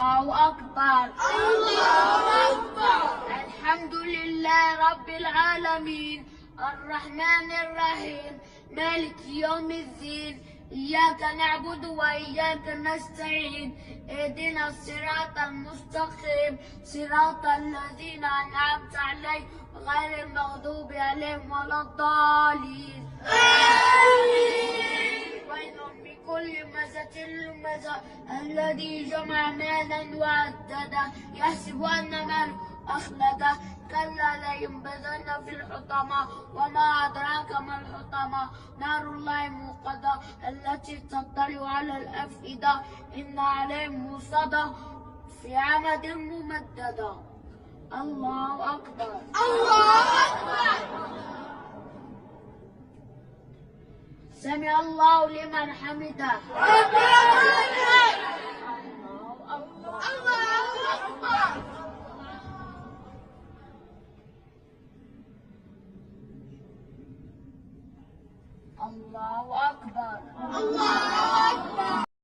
الله أكبر. الله أكبر. الحمد لله رب العالمين الرحمن الرحيم مالك يوم الدين إياك نعبد وإياك نستعين اهدنا الصراط المستقيم صراط الذين أنعمت عليهم غير المغضوب عليهم ولا الضالين. ويل بكل همزة لمزة الذي جمع مالا وعدده يحسب أن ماله أخلده كلا لينبذن في الحطمة وما أدراك ما الحطمة نار الله الموقدة التي تطلع على الأفئدة إن عليهم موصدة في عمد ممددة. الله أكبر. الله أكبر. سمع الله لمن حمده. ربنا ولك الله أكبر. الله أكبر. الله أكبر. الله